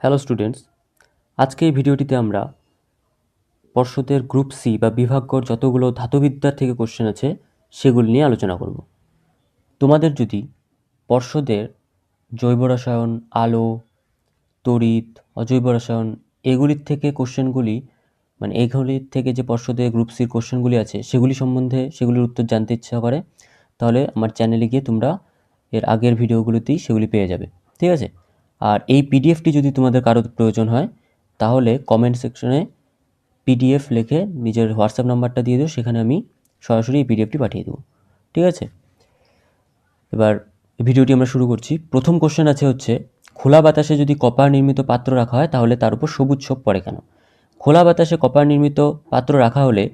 Hello students, আজকে এই ভিডিওটিতে আমরা পর্ষদের গ্রুপ সি বা বিভাগগড় যতগুলো ধাতুবিদ্যার থেকে কোশ্চেন আছে সেগুলি নিয়ে আলোচনা করব। তোমাদের যদি পর্ষদের জৈব রসায়ন, আলো, তড়িৎ, অজৈব রসায়ন এগুলির থেকে কোশ্চেনগুলি এইগুলির থেকে যে পর্ষদের গ্রুপ সির কোশ্চেনগুলি আছে সেগুলি সম্বন্ধে সেগুলির উত্তর জানতে ইচ্ছা করে, তাহলে আমার চ্যানেলে গিয়ে তোমরা এর আগের ভিডিওগুলোতেই সেগুলি পেয়ে যাবে। ঠিক আছে? আর এই পিডিএফটি যদি তোমাদের কারোর প্রয়োজন হয় তাহলে কমেন্ট সেকশনে পিডিএফ লিখে নিজের হোয়াটসঅ্যাপ নাম্বারটা দিয়ে দিও, সেখানে আমি সরাসরি এই পিডিএফটি পাঠিয়ে দেবো। ঠিক আছে? এবার ভিডিওটি আমরা শুরু করছি। প্রথম কোশ্চেন হচ্ছে খোলা বাতাসে যদি কপার নির্মিত পাত্র রাখা হয় তাহলে তার উপর সবুজ ছোপ পড়ে কেন? খোলা বাতাসে কপার নির্মিত পাত্র রাখা হলে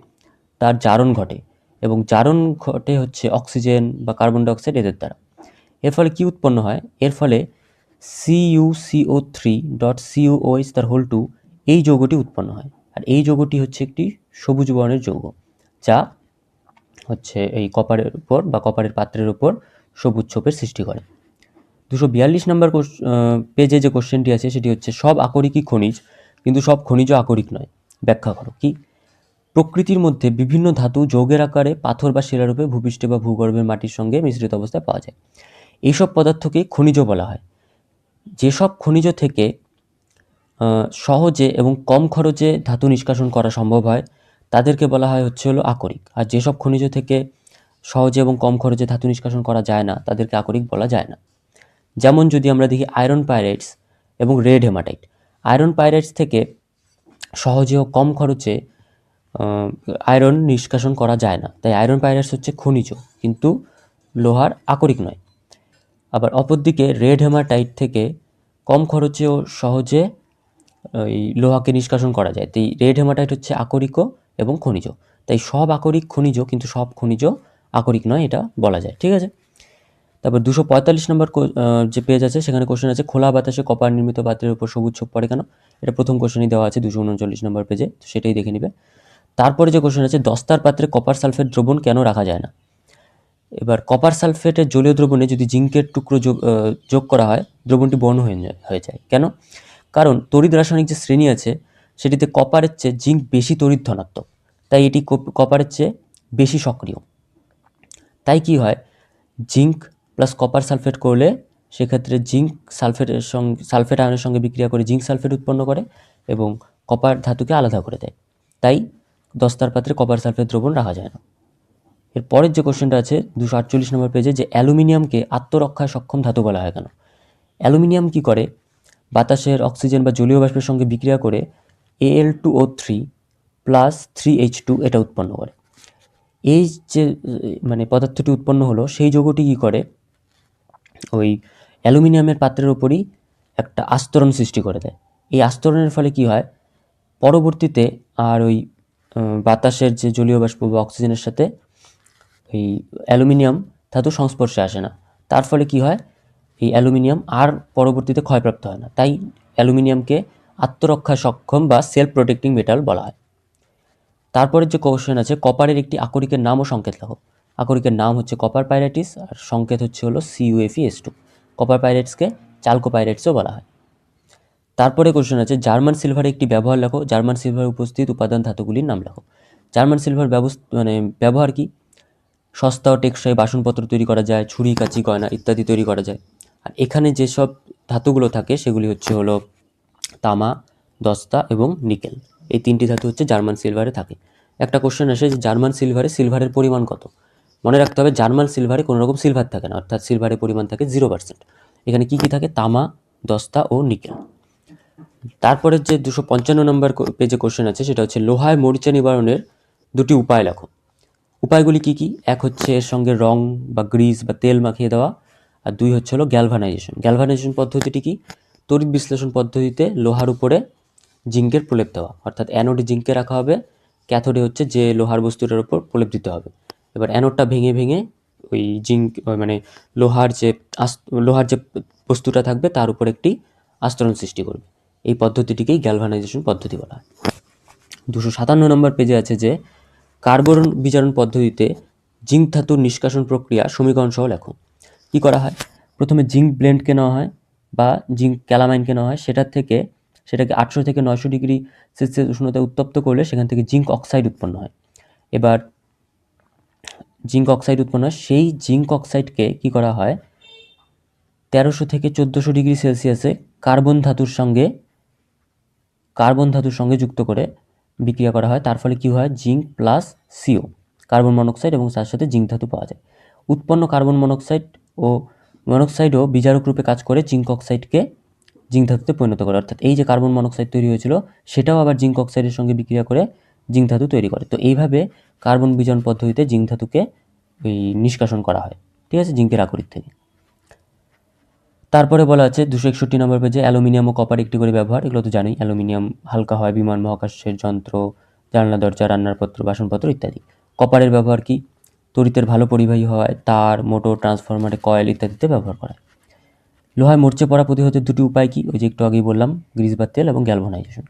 তার জারণ ঘটে, এবং জারণ ঘটে হচ্ছে অক্সিজেন বা কার্বন ডাইঅক্সাইড এদের দ্বারা। এর ফলে কি উৎপন্ন হয়? এর ফলে CuCO3.CuOH তার হোল 2 এই যৌগটি উৎপন্ন হয়। আর এই যৌগটি হচ্ছে একটি সবুজ বর্ণের যৌগ, যা হচ্ছে এই কপারের উপর বা কপারের পাত্রের উপর সবুজ ছোপের সৃষ্টি করে। 242 নম্বর পেজে যে কোশ্চেনটি আছে সেটি হচ্ছে সব আকরিকই খনিজ, কিন্তু সব খনিজ আকরিক নয়। ব্যাখ্যা করো। কি? প্রকৃতির মধ্যে বিভিন্ন ধাতু যৌগের আকারে পাথর বা শিলারূপে ভূপৃষ্ঠে বা ভূগর্ভের মাটির সঙ্গে মিশ্রিত অবস্থায় পাওয়া যায়। এইসব পদার্থকে খনিজ বলা হয়। যেসব খনিজ থেকে সহজে এবং কম খরচে ধাতু নিষ্কাশন করা সম্ভব হয় তাদেরকে বলা হয় হচ্ছে আকরিক। আর যেসব খনিজ থেকে সহজে এবং কম খরচে ধাতু নিষ্কাশন করা যায় না তাদেরকে আকরিক বলা যায় না। যেমন যদি আমরা দেখি আয়রন পাইরাইটস এবং রেড হেমাটাইট। আয়রন পাইরাইটস থেকে সহজে ও কম খরচে আয়রন নিষ্কাশন করা যায় না, তাই আয়রন পাইরাইটস হচ্ছে খনিজ কিন্তু লোহার আকরিক নয়। আবার অপরদিকে রেড হেমাটাইট থেকে কম খরচে ও সহজে এই লোহাকে নিষ্কাশন করা যায়, তাই রেড হেমাটাইট হচ্ছে আকরিক এবং খনিজ। তাই সব আকরিক খনিজ কিন্তু সব খনিজ আকরিক নয়, এটা বলা যায়। ঠিক আছে? তারপর 245 নম্বর যে পেজ আছে সেখানে কোশ্চেন আছে খোলা বাতাসে কপার নির্মিত পাত্রের উপর সবুজ ছোপ পড়ে কেন? এটা প্রথম কোশ্চেনই দেওয়া আছে 239 নম্বর পেজে, তো সেটাই দেখে নিবে। তারপরে যে কোশ্চেন আছে দস্তার পাত্রে কপার সালফেট দ্রবণ কেন রাখা যায় না? এবার কপার সালফেটের জলীয় দ্রবণে যদি জিঙ্কের টুকরো যোগ করা হয় দ্রবণটি বর্ণ হয়ে যায়। কেন? কারণ তড়িৎ রাসায়নিক যে শ্রেণী আছে সেটিতে কপারের চেয়ে জিঙ্ক বেশি তড়িৎ ধনাত্মক, তাই এটি কপারের চেয়ে বেশি সক্রিয়। তাই কি হয়, জিঙ্ক প্লাস কপার সালফেট করলে সেক্ষেত্রে জিঙ্ক সালফেট আয়নের সঙ্গে বিক্রিয়া করে জিঙ্ক সালফেট উৎপন্ন করে এবং কপার ধাতুকে আলাদা করে দেয়। তাই দস্তার পাত্রে কপার সালফেট দ্রবণ রাখা যায় না। এর পরের যে কোশ্চেনটা আছে 248 নম্বর পেজে, যে অ্যালুমিনিয়ামকে আত্মরক্ষায় সক্ষম ধাতু বলা হয় কেন? অ্যালুমিনিয়াম কি করে? বাতাসের অক্সিজেন বা জলীয় বাষ্পের সঙ্গে বিক্রিয়া করে Al2O3 প্লাস 3H2 এটা উৎপন্ন করে। এই যে পদার্থটি উৎপন্ন হলো সেই যৌগটি কী করে, ওই অ্যালুমিনিয়ামের পাত্রের ওপরই একটা আস্তরণ সৃষ্টি করে দেয়। এই আস্তরণের ফলে কি হয়, পরবর্তীতে আর ওই বাতাসের যে জলীয় বাষ্প বা অক্সিজেনের সাথে এই অ্যালুমিনিয়াম ধাতু সংস্পর্শে আসে না। তার ফলে কি হয়, এই অ্যালুমিনিয়াম আর পরবর্তীতে ক্ষয়প্রাপ্ত হয় না। তাই অ্যালুমিনিয়ামকে আত্মরক্ষা সক্ষম বা সেলফ প্রোটেক্টিং মেটাল বলা হয়। তারপরের যে কোশ্চেন আছে কপারের একটি আকরিকের নাম ও সংকেত লেখো। আকরিকের নাম হচ্ছে কপার পাইরাইটিস আর সংকেত হচ্ছে CuFeS2। কপার পাইরাইটসকে চালকোপাইরাইটসও বলা হয়। তারপরে কোশ্চেন আছে জার্মান সিলভারের একটি ব্যবহার লেখো। জার্মান সিলভার উপস্থিত উপাদান ধাতুগুলির নাম লেখো। জার্মান সিলভার ব্যবহার কি? সস্তা ও টেকসই বাসনপত্র তৈরি করা যায়, ছুরি, কাঁচি, গয়না ইত্যাদি তৈরি করা যায়। আর এখানে যেসব ধাতুগুলো থাকে সেগুলি হচ্ছে তামা, দস্তা এবং নিকেল। এই তিনটি ধাতু হচ্ছে জার্মান সিলভারে থাকে। একটা কোশ্চেন আসে যে জার্মান সিলভারের পরিমাণ কত? মনে রাখতে হবে জার্মান সিলভারে কোনো রকম সিলভার থাকে না, অর্থাৎ সিলভারের পরিমাণ থাকে 0%। এখানে কি কি থাকে? তামা, দস্তা ও নিকেল। তারপরে যে 255 নম্বর পেজে কোশ্চেন আছে সেটা হচ্ছে লোহায় মরিচা নিবারণের দুটি উপায় লেখো। উপায়গুলি কি কি? এক হচ্ছে এর সঙ্গে রং বা গ্রিজ বা তেল মাখিয়ে দেওয়া, আর দুই হচ্ছে গ্যালভানাইজেশন। গ্যালভানাইজেশন পদ্ধতিটি কি? তড়িৎ বিশ্লেষণ পদ্ধতিতে লোহার উপরে জিঙ্কের প্রলেপ দেওয়া, অর্থাৎ অ্যানোডে জিঙ্কে রাখা হবে, ক্যাথোডে হচ্ছে যে লোহার বস্তুটার উপর প্রলেপ দিতে হবে। এবার অ্যানোডটা ভেঙে ভেঙে ওই জিঙ্ক লোহার যে বস্তুটা থাকবে তার উপর একটি আস্তরণ সৃষ্টি করবে। এই পদ্ধতিটিকেই গ্যালভানাইজেশন পদ্ধতি বলা হয়। 257 নম্বর পেজে আছে যে কার্বন বিজারণ পদ্ধতিতে জিঙ্ক ধাতুর নিষ্কাশন প্রক্রিয়া সমীকরণ সহ লেখো। কি করা হয়? প্রথমে জিঙ্ক ব্লেন্ডকে নেওয়া হয়, বা জিঙ্ক ক্যালামাইনকে নেওয়া হয়, সেটাকে 800 থেকে 900 ডিগ্রি সেলসিয়াস উষ্ণতায় উত্তপ্ত করলে সেখান থেকে জিঙ্ক অক্সাইড উৎপন্ন হয়। এবার জিঙ্ক অক্সাইড উৎপন্ন হয়, সেই জিঙ্ক অক্সাইডকে কী করা হয়, 1300 থেকে 1400 ডিগ্রি সেলসিয়াসে কার্বন ধাতুর সঙ্গে যুক্ত করে বিক্রিয়া করা হয়। তার ফলে কী হয়, zinc plus C O, carbon monoxide, এবং তার সাথে জিঙ্ক ধাতু পাওয়া যায়। উৎপন্ন কার্বন মনোক্সাইডও বিজারক রূপে কাজ করে জিঙ্ক অক্সাইডকে জিঙ্ক ধাতুতে পরিণত করে। অর্থাৎ এই যে কার্বন মনোক্সাইড তৈরি হয়েছিল সেটাও আবার জিঙ্ক অক্সাইডের সঙ্গে বিক্রিয়া করে জিঙ্ক ধাতু তৈরি করে। তো এইভাবে কার্বন বিজারণ পদ্ধতিতে জিঙ্ক ধাতুকে নিষ্কাশন করা হয়, ঠিক আছে, জিঙ্কের আকরিক থেকে। তারপরে বলা আছে 261 নম্বর পেজে অ্যালুমিনিয়াম ও কপার একটি করে ব্যবহার। এগুলো তো জানোই, অ্যালুমিনিয়াম হালকা হয় বিমান মহাকাশের যন্ত্র, জানলা দরজা, রান্নার পত্র, বাসনপত্র ইত্যাদি। কপারের ব্যবহার কি, তড়িতের ভালো পরিবাহী হওয়ায় তার, মোটর, ট্রান্সফরমারে কয়েল ইত্যাদিতে ব্যবহার করা হয়। লোহায় মরচে পড়া প্রতিরোধের দুটি উপায় কি, ওই যে একটু আগেই বললাম, গ্রিস বা তেল এবং গ্যালভানাইজেশন।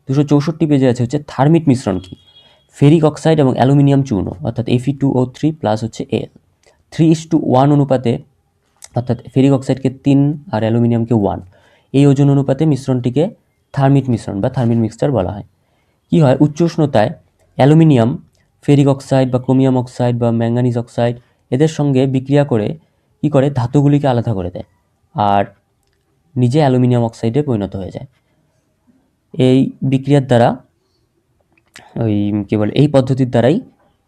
264 পেজে আছে হচ্ছে থার্মিট মিশ্রণ কি, ফেরিক অক্সাইড এবং অ্যালুমিনিয়াম চূর্ণ অর্থাৎ Fe2O3 প্লাস হচ্ছে Al 3:1 অনুপাতে, অর্থাৎ ফেরিক অক্সাইডকে 3 আর অ্যালুমিনিয়ামকে 1, এই ওজন অনুপাতে মিশ্রণটিকে থার্মিট মিশ্রণ বা থার্মিট মিক্সচার বলা হয়। কি হয়, উচ্চ উষ্ণতায় অ্যালুমিনিয়াম, ফেরিক অক্সাইড বা ক্রোমিয়াম অক্সাইড বা ম্যাঙ্গানিজ অক্সাইড এদের সঙ্গে বিক্রিয়া করে কি করে, ধাতুগুলিকে আলাদা করে দেয় আর নিজে অ্যালুমিনিয়াম অক্সাইডে পরিণত হয়ে যায়। এই বিক্রিয়ার দ্বারা এই পদ্ধতির দ্বারাই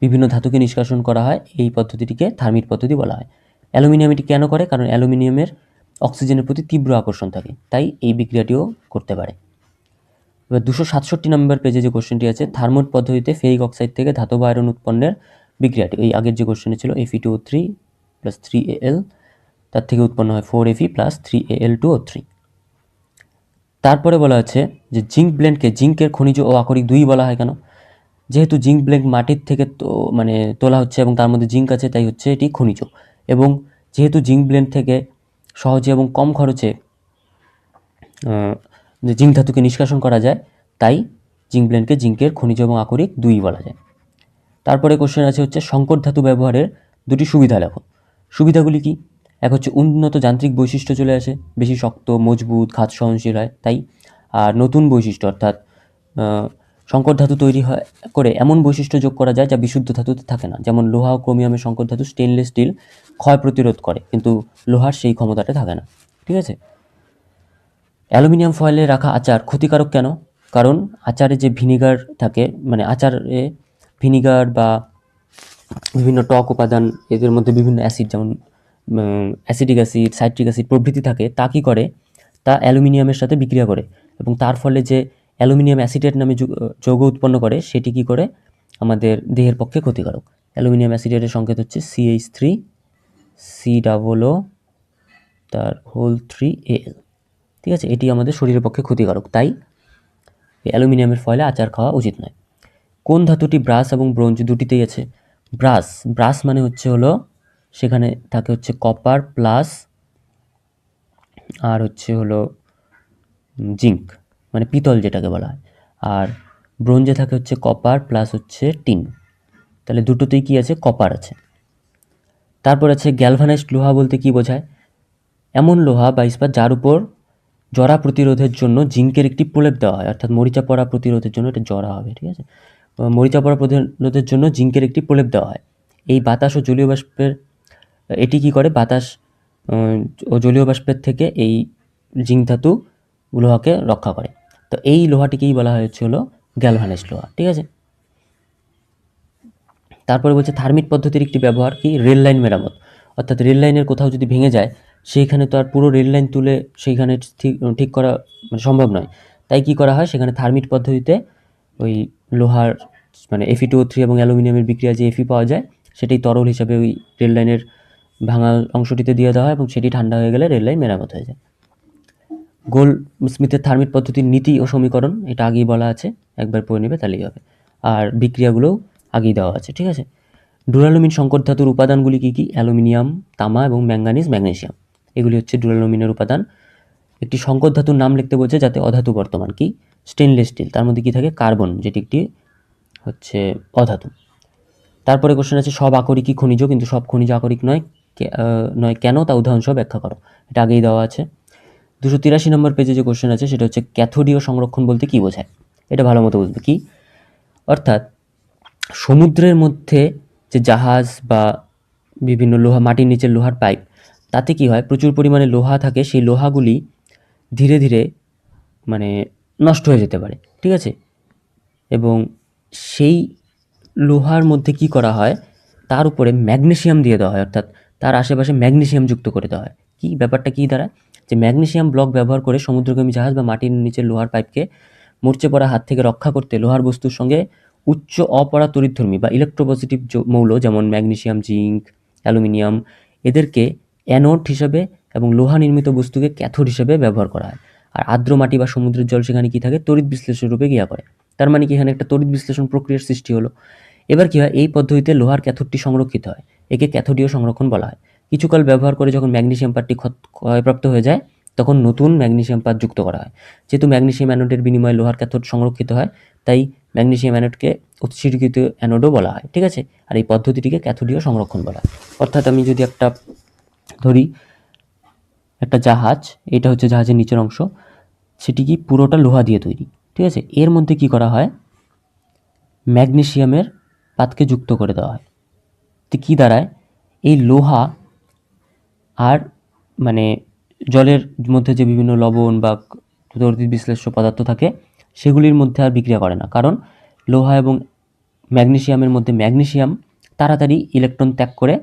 বিভিন্ন ধাতুকে নিষ্কাশন করা হয়। এই পদ্ধতিটিকে থার্মিট পদ্ধতি বলা হয়। অ্যালুমিনিয়াম এটি কেন করে, কারণ অ্যালুমিনিয়ামের অক্সিজেনের প্রতি তীব্র আকর্ষণ থাকে, তাই এই বিক্রিয়াটিও করতে পারে। এবার 267 নম্বর পেজে যে কোশ্চেনটি আছে, থার্মোট পদ্ধতিতে ফেরিক অক্সাইড থেকে ধাতব আয়রন উৎপন্নের বিক্রিয়াটি, এই আগের যে কোশ্চেনে ছিল Fe2O3 প্লাস 3Al, তার থেকে উৎপন্ন হয় 4Fe প্লাস 3Al2O3। তারপরে বলা আছে যে জিঙ্ক ব্লেন্ডকে জিঙ্কের খনিজ ও আকরিক দুই বলা হয় কেন, যেহেতু জিঙ্ক ব্লেন্ড মাটির থেকে তোলা হচ্ছে এবং তার মধ্যে জিঙ্ক আছে, তাই হচ্ছে এটি খনিজ। এবং যেহেতু জিঙ্ক ব্লেন্ড থেকে সহজে এবং কম খরচে জিঙ্ক ধাতুকে নিষ্কাশন করা যায়, তাই জিঙ্ক ব্লেন্ডকে জিঙ্কের খনিজ এবং আকরিক দুই বলা যায়। তারপরে কোশ্চেন আছে হচ্ছে সংকর ধাতু ব্যবহারের দুটি সুবিধা লেখো। সুবিধাগুলি কি, এক হচ্ছে উন্নত যান্ত্রিক বৈশিষ্ট্য চলে আসে, বেশি শক্ত, মজবুত, ঘাত সহনশীল হয় তাই। আর নতুন বৈশিষ্ট্য, অর্থাৎ সংকর ধাতু তৈরি করে এমন বৈশিষ্ট্য যোগ করা যায় যা বিশুদ্ধ ধাতুতে থাকে না। যেমন লোহা ও ক্রোমিয়ামের সংকর ধাতু স্টেনলেস স্টিল ক্ষয় প্রতিরোধ করে, কিন্তু লোহার সেই ক্ষমতাটা থাকে না, ঠিক আছে। অ্যালুমিনিয়াম ফয়েলে রাখা আচার ক্ষতিকারক কেন, কারণ আচারে যে ভিনিগার থাকে, আচারে ভিনিগার বা বিভিন্ন টক উপাদান, এদের মধ্যে বিভিন্ন অ্যাসিড, যেমন অ্যাসিডিক অ্যাসিড, সাইট্রিক অ্যাসিড প্রভৃতি থাকে, তা কী করে, তা অ্যালুমিনিয়ামের সাথে বিক্রিয়া করে এবং তার ফলে যে অ্যালুমিনিয়াম অ্যাসিটেট নামে যৌগ উৎপন্ন করে, সেটি কী করে, আমাদের দেহের পক্ষে ক্ষতিকারক। অ্যালুমিনিয়াম অ্যাসিটেটের সংকেত হচ্ছে CH3 COO তার হোল 3Al, ঠিক আছে। এটি আমাদের শরীরের পক্ষে ক্ষতিকারক, তাই অ্যালুমিনিয়ামের ফয়েলে আচার খাওয়া উচিত নয়। কোন ধাতুটি ব্রাস এবং ব্রোঞ্জ দুটিতেই আছে, ব্রাস মানে হলো সেখানে থাকে হচ্ছে কপার প্লাস আর জিঙ্ক, মানে পিতল যেটাকে বলা হয়, আর ব্রোঞ্জে থাকে হচ্ছে কপার প্লাস টিন, তাহলে দুটোতেই কি আছে, কপার আছে। তারপর আছে গ্যালভানাইজড লোহা বলতে কি বোঝায়, এমন লোহা বা ইস্পাত যার উপর জরা প্রতিরোধের জন্য জিঙ্কের একটি প্রলেপ দেওয়া হয়, অর্থাৎ মরিচা পড়া প্রতিরোধের জন্য, এটা জরা হবে, ঠিক আছে, মরিচা পড়া প্রতিরোধের জন্য জিঙ্কের একটি প্রলেপ দেওয়া হয়। এই বাতাস ও জলীয় বাষ্পের, এটি কি করে, বাতাস ও জলীয় বাষ্পের থেকে এই জিঙ্ক ধাতু লোহাকে রক্ষা করে। তো এই লোহাটিকেই বলা হয়েছে গ্যালভানাইজড লোহা, ঠিক আছে। তারপরে বলছে থার্মিট পদ্ধতির একটি ব্যবহার কি, রেল লাইন মেরামত, অর্থাৎ রেল লাইনের কোথাও যদি ভেঙে যায়, সেইখানে তো আর পুরো রেল লাইন তুলে সেইখানে ঠিক করা সম্ভব নয়, তাই কি করা হয়, সেখানে থার্মিট পদ্ধতিতে ওই লোহার Fe2O3 এবং অ্যালুমিনিয়ামের বিক্রিয়া যে Fe পাওয়া যায়, সেটাই তরল হিসাবে ওই রেল লাইনের ভাঙা অংশটিতে দিয়ে দেওয়া হয় এবং সেটি ঠান্ডা হয়ে গেলে রেল লাইন মেরামত হয়ে যায়। গোল্ডস্মিথের থার্মিট পদ্ধতির নীতি ও সমীকরণ, এটা আগেই বলা আছে, একবার পড়ে নেবে তাহলেই হবে, আর বিক্রিয়াগুলোও আগেই দেওয়া আছে, ঠিক আছে। ডুরালুমিন সংকর ধাতুর উপাদানগুলি কী কী, অ্যালুমিনিয়াম, তামা এবং ম্যাঙ্গানিজ, ম্যাগনেসিয়াম, এগুলি হচ্ছে ডুরালুমিনের উপাদান। একটি সংকর ধাতুর নাম লিখতে বলছে যাতে অধাতু বর্তমান, কি, স্টেনলেস স্টিল, তার মধ্যে কি থাকে, কার্বন, যেটি একটি অধাতু। তারপরে কোশ্চেন আছে সব আকরিকই খনিজ, কিন্তু সব খনিজ আকরিক নয় কেন, তা উদাহরণসহ ব্যাখ্যা করো, এটা আগেই দেওয়া আছে। 283 নম্বর পেজে যে কোশ্চেন আছে সেটা হচ্ছে ক্যাথোডীয় সংরক্ষণ বলতে কি বোঝায়। এটা ভালো মতো বুঝবে কি, অর্থাৎ সমুদ্রের মধ্যে যে জাহাজ বা বিভিন্ন লোহা, মাটির নিচের লোহার পাইপ, তাতে কি হয়, প্রচুর পরিমাণে লোহা থাকে, সেই লোহাগুলি ধীরে ধীরে মানে নষ্ট হয়ে যেতে পারে, ঠিক আছে। এবং সেই লোহার মধ্যে কি করা হয়, তার উপরে ম্যাগনেসিয়াম দিয়ে দেওয়া হয়, অর্থাৎ তার আশেপাশে ম্যাগনেসিয়াম যুক্ত করে দেওয়া হয়। কি ব্যাপারটা কী দাঁড়ায়, যে ম্যাগনেসিয়াম ব্লক ব্যবহার করে সমুদ্রগামী জাহাজ বা মাটির নিচের লোহার পাইপকে মরচে পড়া হাত থেকে রক্ষা করতে লোহার বস্তুর সঙ্গে উচ্চ অপরা তড়িৎধর্মী বা ইলেকট্রোপজিটিভ মৌল যেমন ম্যাগনেসিয়াম, জিঙ্ক, অ্যালুমিনিয়াম, এদেরকে অ্যানোড হিসাবে এবং লোহা নির্মিত বস্তুকে ক্যাথোড হিসেবে ব্যবহার করা হয়। আর আর্দ্র মাটি বা সমুদ্রের জল সেখানে কি থাকে, তড়িৎ বিশ্লেষণ রূপে গিয়া করে। তার মানে কি, এখানে একটা তড়িৎ বিশ্লেষণ প্রক্রিয়ার সৃষ্টি হলো। এবার কি হয়, এই পদ্ধতিতে লোহার ক্যাথোডটি সংরক্ষিত হয়, একে ক্যাথোডীয় সংরক্ষণ বলা হয়। কিছুকাল ব্যবহার করে যখন ম্যাগনেসিয়াম পাতটি ক্ষয়প্রাপ্ত হয়ে যায়, তখন নতুন ম্যাগনেসিয়াম পাত যুক্ত করা হয়। যেহেতু ম্যাগনেসিয়াম অ্যানোডের বিনিময়ে লোহার ক্যাথোড সংরক্ষিত হয়, তাই ম্যাগনেসিয়াম অ্যানোডকে উৎসর্গিত অ্যানোডও বলা হয়, ঠিক আছে। আর এই পদ্ধতিটিকে ক্যাথোডীয় সংরক্ষণ বলা হয়। অর্থাৎ আমি যদি একটা ধরি, একটা জাহাজ, এটা হচ্ছে জাহাজের নিচের অংশ, সেটি কি পুরোটা লোহা দিয়ে তৈরি, ঠিক আছে। এর মধ্যে কি করা হয়, ম্যাগনেসিয়ামের পাতকে যুক্ত করে দেওয়া হয়। তো কী দাঁড়ায়, এই লোহা আর মানে জলের মধ্যে যে বিভিন্ন লবণ বা তড়িৎ বিশ্লেষ্য পদার্থ থাকে, সেগুলির মধ্যে আর বিক্রিয়া করে না, কারণ লোহা এবং ম্যাগনেসিয়ামের মধ্যে ম্যাগনেসিয়াম তাড়াতাড়ি ইলেকট্রন ত্যাগ করে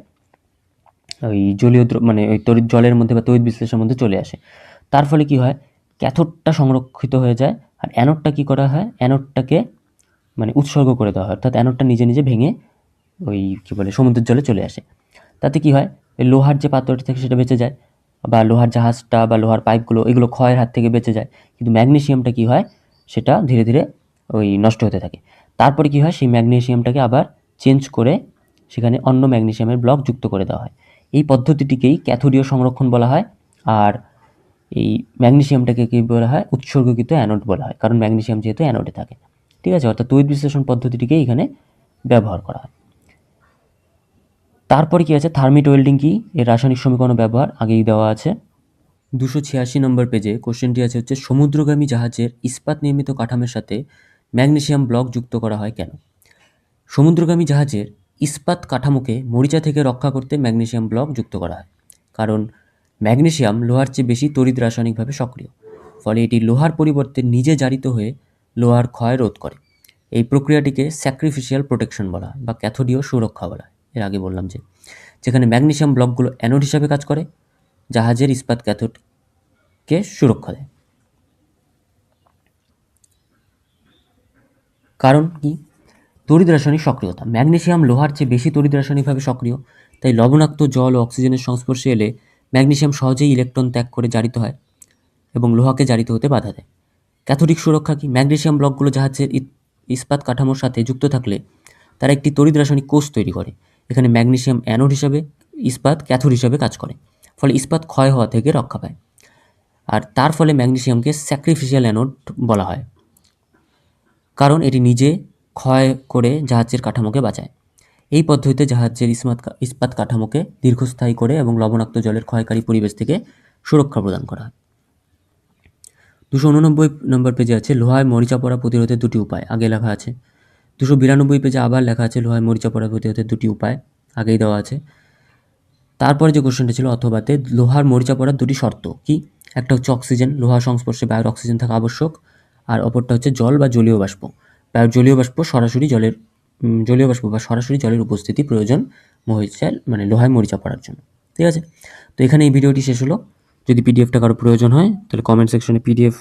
ওই জলীয় মানে ওই জলের মধ্যে বা তড়িৎ বিশ্লেষণের মধ্যে চলে আসে। তার ফলে কি হয়, ক্যাথোডটা সংরক্ষিত হয়ে যায়, আর অ্যানোডটা কি করা হয়, অ্যানোডটাকে মানে উৎসর্গ করে দেওয়া হয়, অর্থাৎ অ্যানোডটা নিজে নিজে ভেঙে ওই কী বলে সমুদ্রের জলে চলে আসে। তাতে কি হয়, ওই লোহার যে পাত্রটি থাকে সেটা বেঁচে যায়, বা লোহার জাহাজটা বা লোহার পাইপগুলো এগুলো ক্ষয়ের হাত থেকে বেঁচে যায়। কিন্তু ম্যাগনেসিয়ামটা কি হয়, সেটা ধীরে ধীরে ওই নষ্ট হতে থাকে। তারপরে কি হয়, সেই ম্যাগনেসিয়ামটাকে আবার চেঞ্জ করে সেখানে অন্য ম্যাগনেসিয়ামের ব্লক যুক্ত করে দেওয়া হয়। এই পদ্ধতিটিকেই ক্যাথোডীয় সংরক্ষণ বলা হয়। আর এই ম্যাগনেসিয়ামটাকে কী বলা হয়, উৎসর্গকৃত অ্যানোড বলা হয়, কারণ ম্যাগনেসিয়াম যেহেতু অ্যানোডে থাকে, ঠিক আছে। অর্থাৎ তড়িৎ বিশ্লেষণ পদ্ধতিটিকে এখানে ব্যবহার করা হয়। তারপরে কি আছে, থার্মিট ওয়েল্ডিং কি, এর রাসায়নিক সমীকরণ ব্যবহার আগেই দেওয়া আছে। 286 নম্বর পেজে কোশ্চেনটি আছে হচ্ছে, সমুদ্রগামী জাহাজের ইস্পাত নির্মিত কাঠামোর সাথে ম্যাগনেসিয়াম ব্লক যুক্ত করা হয় কেন। সমুদ্রগামী জাহাজের ইস্পাত কাঠামোকে মরিচা থেকে রক্ষা করতে ম্যাগনেসিয়াম ব্লক যুক্ত করা হয়, কারণ ম্যাগনেসিয়াম লোহার চেয়ে বেশি তড়িৎ রাসায়নিকভাবে সক্রিয়, ফলে এটি লোহার পরিবর্তে নিজে জারিত হয়ে লোহার ক্ষয় রোধ করে। এই প্রক্রিয়াটিকে স্যাক্রিফিশিয়াল প্রোটেকশন বলা হয় বা ক্যাথোডীয় সুরক্ষা বলা হয়। এর আগে বললাম যে, যেখানে ম্যাগনেসিয়াম ব্লকগুলো অ্যানোড হিসাবে কাজ করে, জাহাজের ইস্পাত ক্যাথোডকে সুরক্ষা দেয়। কারণ কি, তড়িৎ রাসায়নিক সক্রিয়তা, ম্যাগনেসিয়াম লোহার চেয়ে বেশি তড়িৎ রাসায়নিকভাবে সক্রিয়, তাই লবণাক্ত জল ও অক্সিজেনের সংস্পর্শে এলে ম্যাগনেসিয়াম সহজেই ইলেকট্রন ত্যাগ করে জারিত হয় এবং লোহাকে জারিত হতে বাধা দেয়। ক্যাথোডিক সুরক্ষা কি, ম্যাগনেসিয়াম ব্লকগুলো জাহাজের ইস্পাত কাঠামোর সাথে যুক্ত থাকলে তারা একটি তড়িৎ রাসায়নিক কোষ তৈরি করে। এখানে ম্যাগনেসিয়াম অ্যানোড হিসাবে, ইস্পাত ক্যাথোড হিসাবে কাজ করে, ফলে ইস্পাত ক্ষয় হওয়া থেকে রক্ষা পায়। আর তার ফলে ম্যাগনেসিয়ামকে স্যাক্রিফিশিয়াল অ্যানোড বলা হয়, কারণ এটি নিজে ক্ষয় করে জাহাজের কাঠামোকে বাঁচায়। এই পদ্ধতিতে জাহাজের ইস্পাত কাঠামোকে দীর্ঘস্থায়ী করে এবং লবণাক্ত জলের ক্ষয়কারী পরিবেশ থেকে সুরক্ষা প্রদান করা হয়। 289 নম্বর পেজে আছে, লোহায় মরিচা পড়া প্রতিরোধের দুটি উপায়, আগে লেখা আছে। 292 পেজে আবার লেখা আছে, লোহায় মরিচা পড়া প্রতিরোধের দুটি উপায়, আগেই দেওয়া আছে। তারপরে যে কোশ্চেনটা ছিল, অথবাতে লোহার মরিচা পড়ার দুটি শর্ত কি, একটা হচ্ছে অক্সিজেন, লোহার সংস্পর্শে বায়ুর অক্সিজেন থাকা আবশ্যক। আর অপরটা হচ্ছে জল বা জলীয় বাষ্প, বায়ুর জলীয় বাষ্প বা সরাসরি জলের উপস্থিতি প্রয়োজন মরিচায় মানে লোহায় মরিচা পড়ার জন্য, ঠিক আছে। তো এখানে এই ভিডিওটি শেষ হলো। যদি পিডিএফটা কারো প্রয়োজন হয় তাহলে কমেন্ট সেকশনে পিডিএফ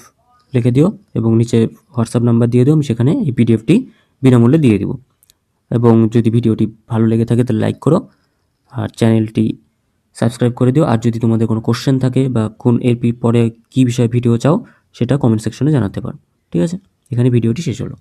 লিখে দিও এবং নিচে হোয়াটসঅ্যাপ নাম্বার দিয়ে দিও, আমি সেখানে এই পিডিএফটি বিনামূল্যে দিয়ে দেবো। এবং যদি ভিডিওটি ভালো লেগে থাকে তাহলে লাইক করো আর চ্যানেলটি সাবস্ক্রাইব করে দিও। আর যদি তোমাদের কোনো কোশ্চেন থাকে বা কোন এর পরে কী বিষয়ে ভিডিও চাও, সেটা কমেন্ট সেকশনে জানাতে পারো, ঠিক আছে। এখানে ভিডিওটি শেষ হলো।